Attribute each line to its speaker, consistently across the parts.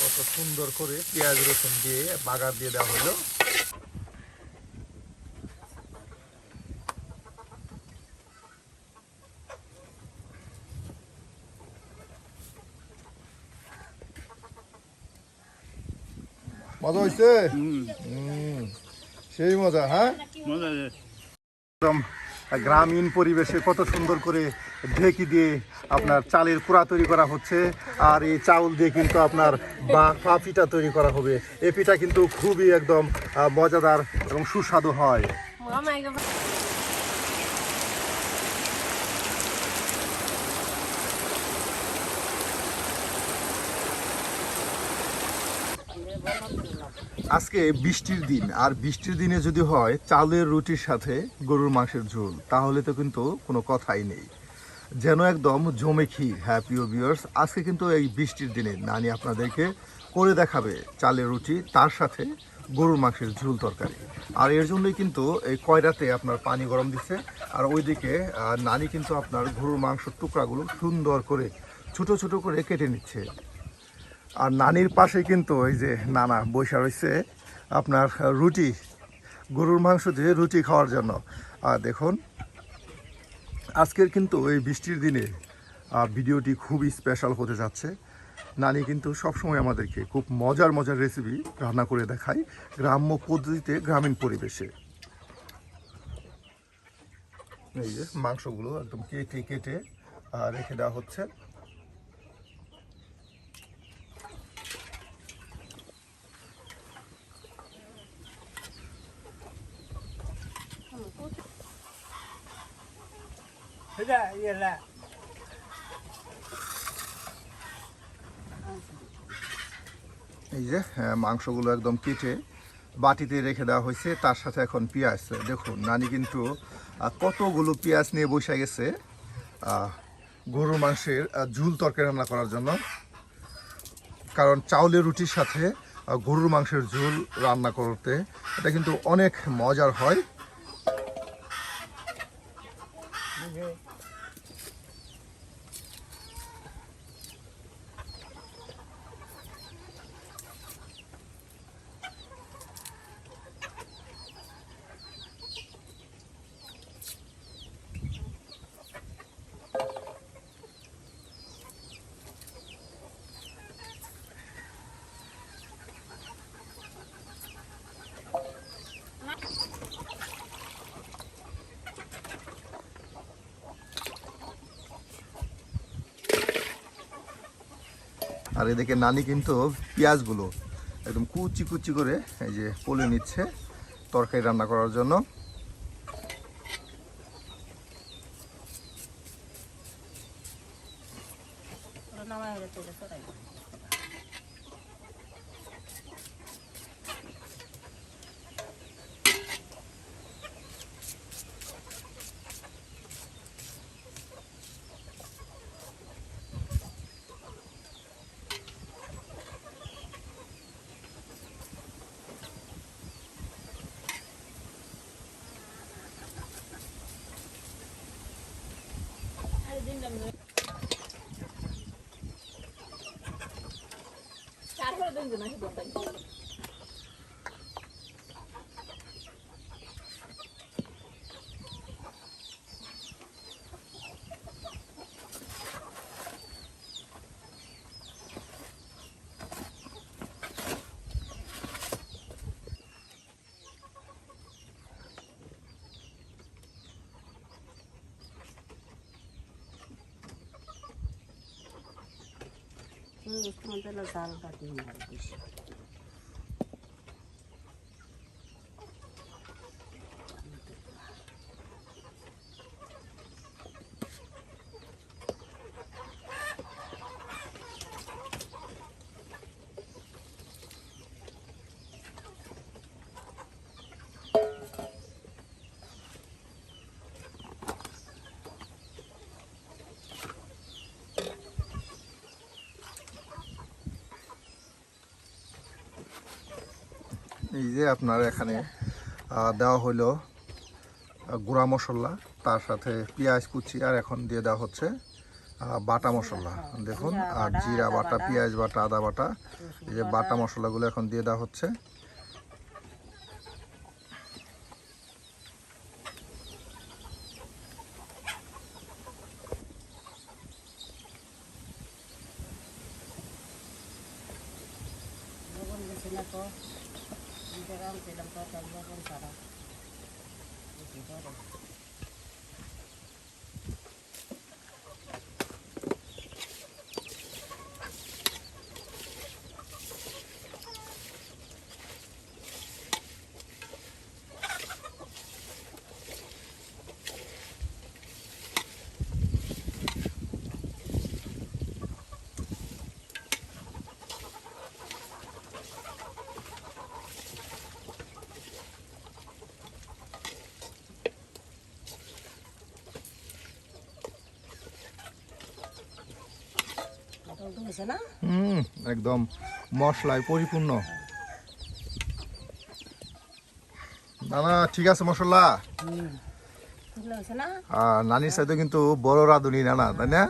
Speaker 1: কত সুন্দর করে পেঁয়াজ রসুন দিয়ে বাগার দিয়ে দেওয়া হলো। মজা হয়েছে, সেই মজা। হ্যাঁ, একদম গ্রামীণ পরিবেশে কত সুন্দর করে ঢেকি দিয়ে আপনার চালের কুড়া তৈরি করা হচ্ছে। আর এই চাউল দিয়ে কিন্তু আপনার পা পিঠা তৈরি করা হবে। এই পিঠা কিন্তু খুবই একদম মজাদার এবং সুস্বাদু হয়। আজকে বৃষ্টির দিন, আর বৃষ্টির দিনে যদি হয় চালের রুটির সাথে গরুর মাংসের ঝোল, তাহলে তো কিন্তু কোনো কথাই নেই, যেন একদম জমে ক্ষীর। হ্যাঁ প্রিয় ভিউয়ার্স, আজকে কিন্তু এই বৃষ্টির দিনে নানি আপনাদেরকে করে দেখাবে চালের রুটি, তার সাথে গরুর মাংসের ঝোল তরকারি। আর এর জন্যই কিন্তু এই কয়রাতে আপনার পানি গরম দিচ্ছে। আর ওইদিকে নানি কিন্তু আপনার গরুর মাংসের টুকরাগুলো সুন্দর করে ছোট ছোট করে কেটে নিচ্ছে। আর নানির পাশে কিন্তু ওই যে নানা বসে রয়েছে আপনার রুটি, গরুর মাংস দিয়ে রুটি খাওয়ার জন্য। আর দেখুন, আজকের কিন্তু এই বৃষ্টির দিনে ভিডিওটি খুবই স্পেশাল হতে যাচ্ছে। নানি কিন্তু সবসময় আমাদেরকে খুব মজার মজার রেসিপি রান্না করে দেখায় গ্রাম্য পদ্ধতিতে, গ্রামীণ পরিবেশে। এই যে মাংসগুলো একদম কেটে কেটে রেখে দেওয়া হচ্ছে। এই যে মাংসগুলো একদম কেটে বাটিতে রেখে দেওয়া হয়েছে, তার সাথে এখন পেঁয়াজ। দেখুন নানি কিন্তু কতগুলো পেঁয়াজ নিয়ে বসে গেছে গরুর মাংসের ঝুল তরকারি রান্না করার জন্য। কারণ চাউলের রুটির সাথে গরুর মাংসের ঝোল রান্না করতে এটা কিন্তু অনেক মজার হয়। আর এদিকে নানি কিন্তু পেঁয়াজগুলো একদম কুচি কুচি করে এই যে পলে নিচ্ছে তরকারি রান্না করার জন্য।
Speaker 2: জাল কাটি বেশি
Speaker 1: এই যে আপনার এখানে দেওয়া হলো গুঁড়া মশলা, তার সাথে পেঁয়াজ কুচি, আর এখন দিয়ে দেওয়া হচ্ছে বাটা মশলা দেখুন, আর জিরা বাটা, পেঁয়াজ বাটা, আদা বাটা, এই যে বাটা মশলাগুলো এখন দিয়ে দেওয়া হচ্ছে।
Speaker 2: লবণ বেশি না তো, দুটো গ্রাম ছিলাম তো, তার লবণ ছাড়া বেশি করে। মোটামুটি হয়েছে না?
Speaker 1: একদম মশলায় পরিপূর্ণ। না না, ঠিক আছে মশলা।
Speaker 2: ঠিক হয়েছে না?
Speaker 1: নানির সাথে কিন্তু বড় রাঁধুনি নানা, তাই না?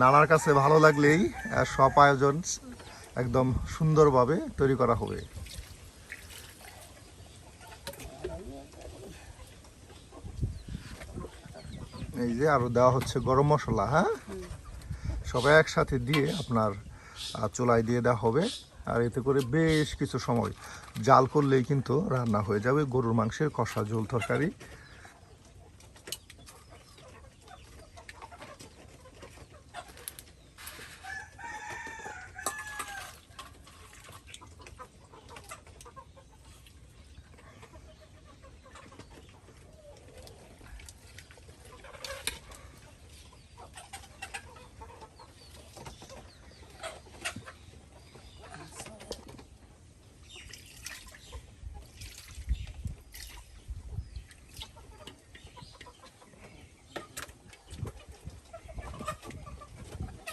Speaker 1: নানার কাছে ভালো লাগলেই সব আয়োজন একদম সুন্দরভাবে তৈরি করা হবে। এই যে আরো দেওয়া হচ্ছে গরম মশলা, হ্যাঁ, সবাই একসাথে দিয়ে আপনার চুলায় দিয়ে দেওয়া হবে। আর এতে করে বেশ কিছু সময় জাল করলেই কিন্তু রান্না হয়ে যাবে গরুর মাংসের কষা ঝোল তরকারি।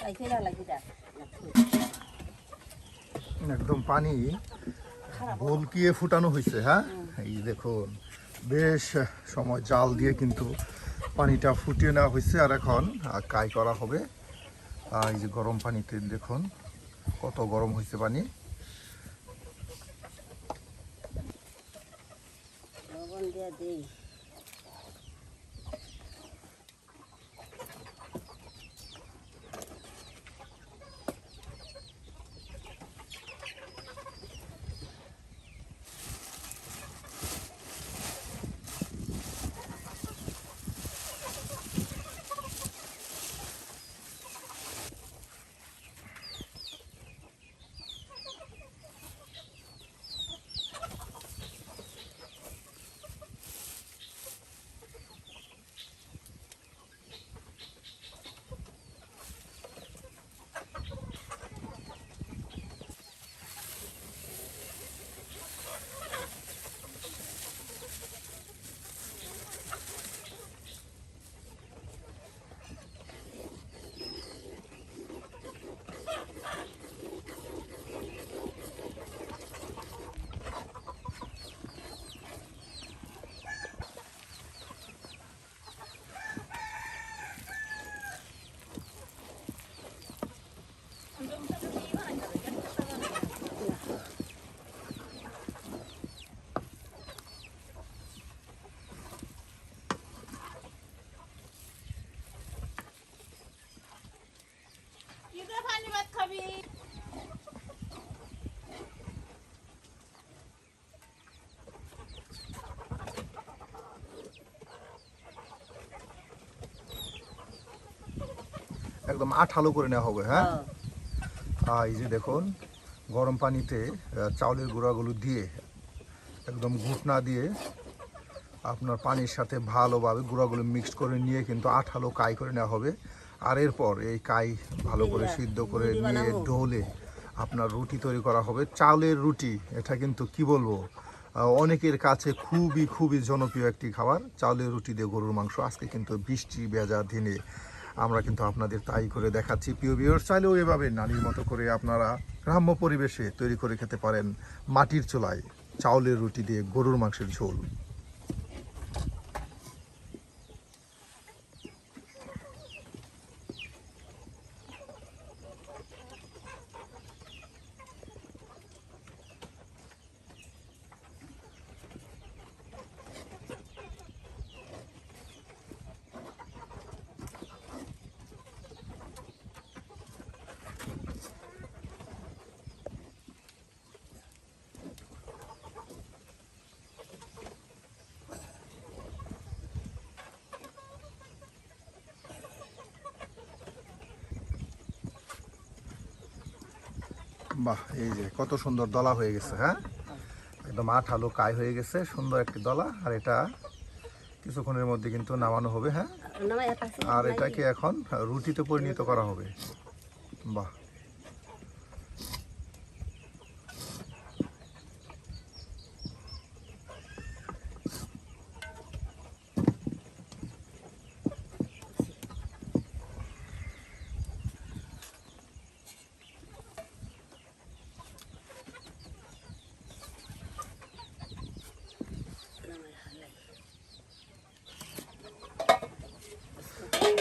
Speaker 2: তাই ফেরা লাগি দেখ।
Speaker 1: একদম পানি বলকিয়ে ফুটানো হয়েছে, হ্যাঁ, এই দেখুন বেশ সময় জাল দিয়ে কিন্তু পানিটা ফুটিয়ে নেওয়া হয়েছে। আর এখন কাই করা হবে। এই যে গরম পানিতে দেখুন কত গরম হয়েছে পানি।
Speaker 2: লবণ দিয়ে দিই।
Speaker 1: একদম আঠালো করে নেওয়া হবে, হ্যাঁ। এই যে দেখুন গরম পানিতে চাউলের গুঁড়াগুলো দিয়ে একদম ঘুটনা দিয়ে আপনার পানির সাথে ভালোভাবে গুঁড়াগুলো মিক্সড করে নিয়ে কিন্তু আঠালো কাই করে নেওয়া হবে। আর এরপর এই কাই ভালো করে সিদ্ধ করে নিয়ে ডোলে আপনার রুটি তৈরি করা হবে। চাউলের রুটি, এটা কিন্তু কি বলবো, অনেকের কাছে খুবই খুবই জনপ্রিয় একটি খাবার। চাউলের রুটি দিয়ে গরুর মাংস আজকে কিন্তু বৃষ্টি ভেজা দিনে আমরা কিন্তু আপনাদের তাই করে দেখাচ্ছি। প্রিয় ভিউয়ার্স, চাইলেও এভাবে নানির মতো করে আপনারা গ্রাম্য পরিবেশে তৈরি করে খেতে পারেন মাটির চুলায় চাউলের রুটি দিয়ে গরুর মাংসের ঝোল। বাহ, এই যে কত সুন্দর দলা হয়ে গেছে, হ্যাঁ একদম আঠালো কাই হয়ে গেছে, সুন্দর একটি দলা। আর এটা কিছুক্ষণের মধ্যে কিন্তু নামানো হবে, হ্যাঁ
Speaker 2: নামাই একাছি
Speaker 1: আর এটাকে এখন রুটিতে পরিণত করা হবে। বাহ,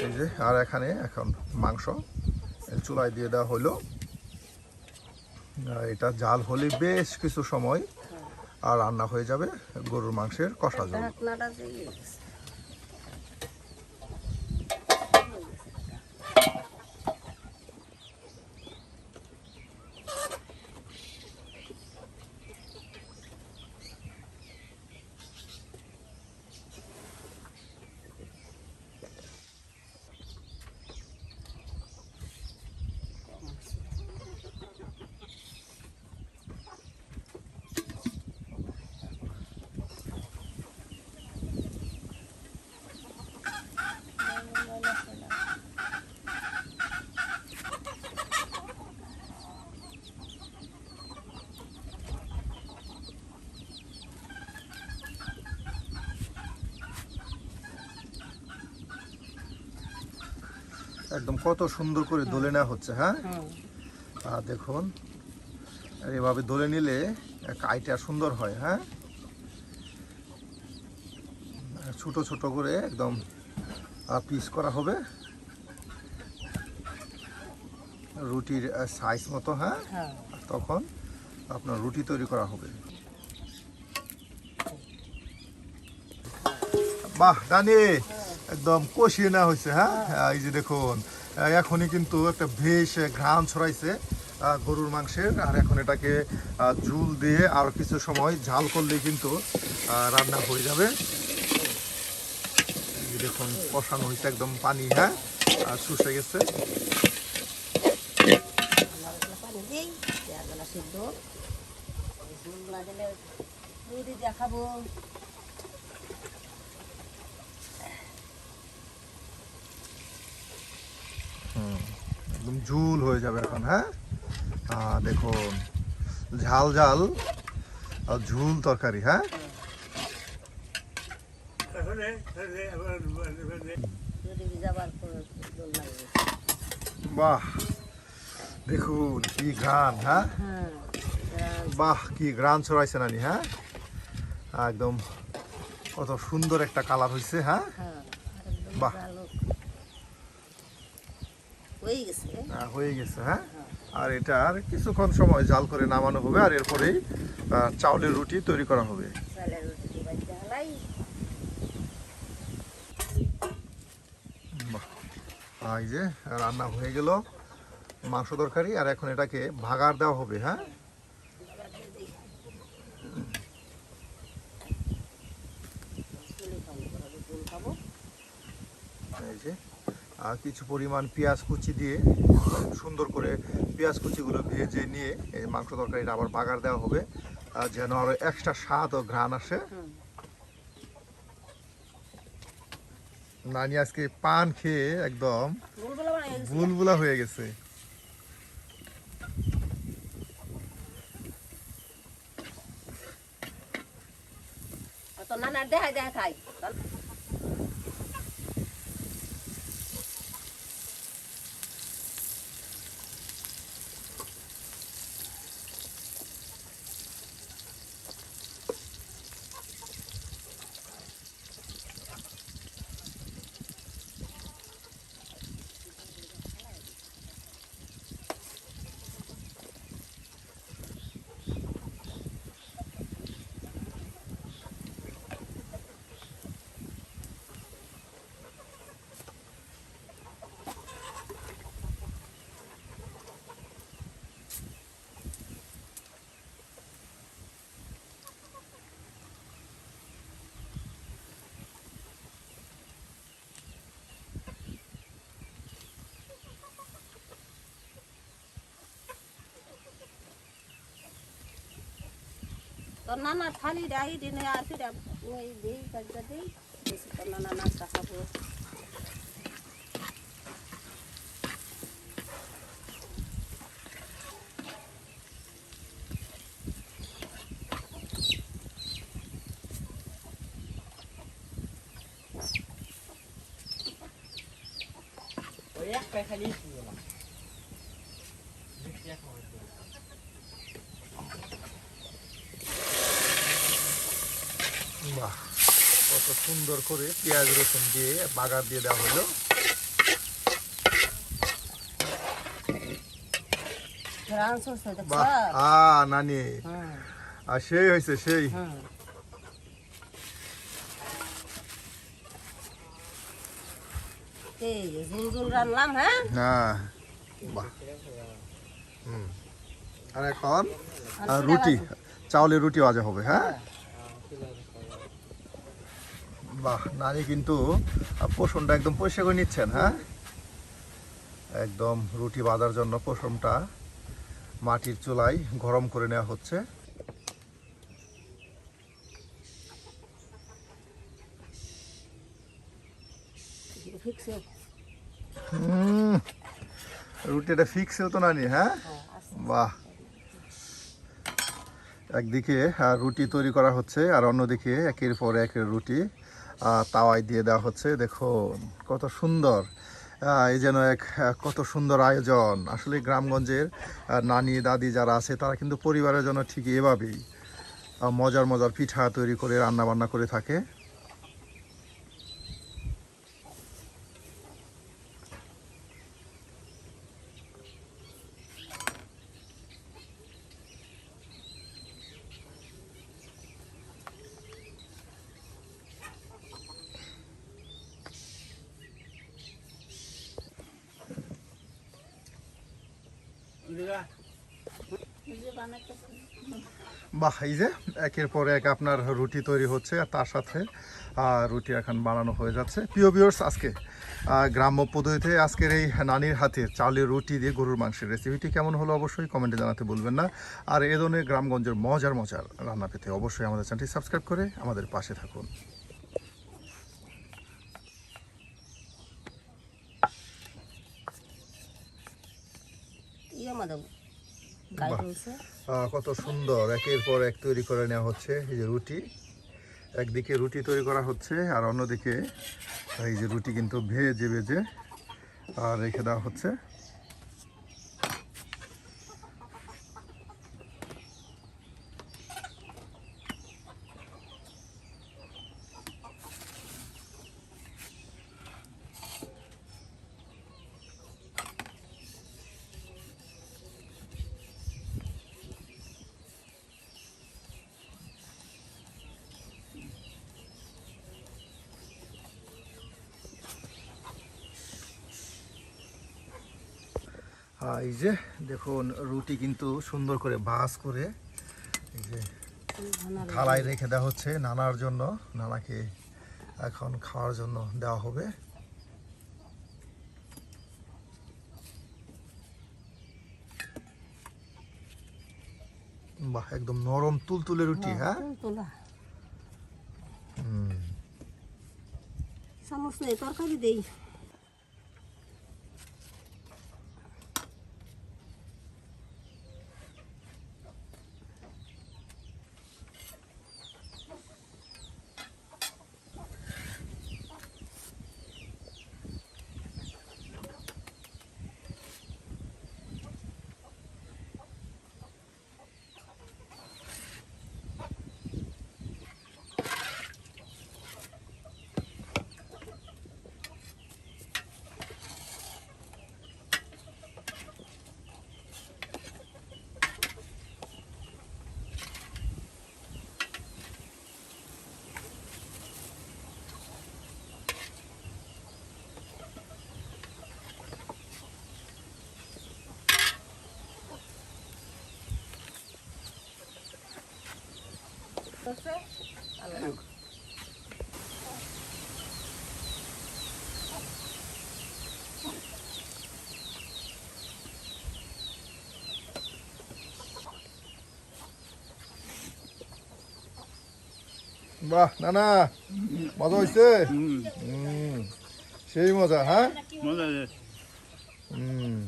Speaker 1: এই যে আর এখানে এখন মাংস চুলায় দিয়ে দেওয়া হলো। এটা জাল হলে বেশ কিছু সময় আর রান্না হয়ে যাবে গরুর মাংসের কষা ঝোল।
Speaker 2: ঢাকনাটা দিয়ে গেছে।
Speaker 1: একদম কত সুন্দর করে দলে নেওয়া হচ্ছে, হ্যাঁ
Speaker 2: হুম,
Speaker 1: আর দেখুন এভাবে দলে নিলে কাইটা সুন্দর হয়, হ্যাঁ ছোট ছোট করে একদম পিস করা হবে রুটির সাইজ মতো, হ্যাঁ
Speaker 2: হ্যাঁ
Speaker 1: তখন আপনার রুটি তৈরি করা হবে। বাহ ডানি, একদম কষিয়ে নেওয়া হয়েছে, হ্যাঁ এই যে দেখুন এখনই কিন্তু একটা বেশ ঘ্রাণ ছড়াইছে গরুর মাংসের। আর এখন এটাকে ঝুল দিয়ে আর কিছু সময় ঝাল করলেই কিন্তু রান্না হয়ে যাবে। এই যে দেখুন কষানো হয়েছে একদম পানি, হ্যাঁ আর শুষে গেছে।
Speaker 2: আমরা পানি দিই পেঁয়াজগুলো সিদ্ধ ঝুল না দিলে রুটি দিয়ে খাবো।
Speaker 1: একদম ঝুল হয়ে যাবে এখন, হ্যাঁ দেখুন ঝাল ঝাল ঝুল তরকারি, হ্যাঁ
Speaker 2: রুটি ভিজাবার পর দোল লাগবে।
Speaker 1: বাহ দেখুন কি ঘ্রাণ, হ্যাঁ
Speaker 2: হ্যাঁ
Speaker 1: বাহ কি ঘ্রাণ ছড়াইছে নানি, হ্যাঁ একদম কত সুন্দর একটা কালার হয়েছে, হ্যাঁ
Speaker 2: হ্যাঁ
Speaker 1: বাহ।
Speaker 2: ভালো হয়ে গেছে।
Speaker 1: হয়ে গেছে, হ্যাঁ আর এটা আর কিছুক্ষণ সময় জাল করে নামানো হবে আর এরপরেই চাউলের রুটি তৈরি করা হবে।
Speaker 2: চালের রুটি বাড়িতে হালাই
Speaker 1: বাহ, এই যে রান্না হয়ে গেল মাংস তরকারি আর এখন এটাকে ভাগার দেওয়া হবে, হ্যাঁ
Speaker 2: খাবো।
Speaker 1: এই যে কিছু পরিমাণ পেঁয়াজ কুচি দিয়ে সুন্দর করে পেঁয়াজ কুচিগুলো ভেজে নিয়ে এই মাংস তরকারিটা আবার বাগার দেওয়া হবে যেন আরো এক্সট্রা স্বাদ ও ঘ্রাণ আসে। নানি আজকে পান খেয়ে একদম
Speaker 2: বুলবুলা বানিয়ে গেছে।
Speaker 1: বুলবুলা হয়ে গেছে।
Speaker 2: তো নানার দেখাই দেখা খাই। তোর নানা থালি রাই দিনে আর ফিরে ওই দেই কাজটা দেই বেশি তোর নানা নাস্তা খাবো
Speaker 1: বাহ, কত সুন্দর করে পেঁয়াজ রসুন দিয়ে বাগার দিয়ে দেওয়া হলো।
Speaker 2: রান্স হচ্ছে দেখছ
Speaker 1: বাহ, নানি
Speaker 2: হ্যাঁ
Speaker 1: আর সেই হয়েছে সেই।
Speaker 2: হ্যাঁ এই যে ঝুল ঝুল রান্নাম হ্যাঁ
Speaker 1: হ্যাঁ, বাহ। আর এখন রুটি, চাউলের রুটি ভাজা হবে। হ্যাঁ, বাহ, নানি কিন্তু পোষণটা একদম পরিষ্কার করে নিচ্ছেন। হ্যাঁ, একদম রুটি বাঁধার জন্য পোষণটা মাটির চুলায় গরম করে নেওয়া হচ্ছে।
Speaker 2: ফিক্সে
Speaker 1: রুটিটা ফিক্স হতো নানি। হ্যাঁ, বাহ, একদিকে রুটি তৈরি করা হচ্ছে আর অন্যদিকে একের পর এক রুটি তাওয়ায় দিয়ে দেওয়া হচ্ছে। দেখুন কত সুন্দর, এই যেন এক কত সুন্দর আয়োজন। আসলে গ্রামগঞ্জের নানি দাদি যারা আছে তারা কিন্তু পরিবারের জন্য ঠিক এভাবেই মজার মজার পিঠা তৈরি করে রান্না বান্না করে থাকে। বাহ, এই যে একের পর এক আপনার রুটি তৈরি হচ্ছে আর তার সাথে রুটি এখন বানানো হয়ে যাচ্ছে। প্রিয় ভিউয়ার্স, আজকে গ্রাম্য পদ্ধতিতে আজকের এই নানির হাতের চালের রুটি দিয়ে গরুর মাংসের রেসিপিটি কেমন হলো অবশ্যই কমেন্টে জানাতে ভুলবেন না। আর এ ধরনের গ্রামগঞ্জের মজার মজার রান্না পেতে অবশ্যই আমাদের চ্যানেলটি সাবস্ক্রাইব করে আমাদের পাশে থাকুন।
Speaker 2: ইয়ে মাদাম গাই হয়েছে
Speaker 1: কত সুন্দর একের পর এক তৈরি করে নেওয়া হচ্ছে। এই যে রুটি, একদিকে রুটি তৈরি করা হচ্ছে আর অন্যদিকে এই যে রুটি কিন্তু ভেজে ভেজে আর রেখে দেওয়া হচ্ছে। এই যে দেখুন রুটি কিন্তু সুন্দর করে ভাঁজ করে এই যে থালায় রেখে দেওয়া হচ্ছে নানার জন্য। নানাকে এখন খাওয়ার জন্য দেওয়া হবে। বাহ, একদম নরম তুলতুলে রুটি। হ্যাঁ,
Speaker 2: তোলা চামচ নেই তরকারি দেই
Speaker 1: বাহ না না মজা হয়েছে সেই মজা হ্যাঁ
Speaker 3: মজা
Speaker 1: হুম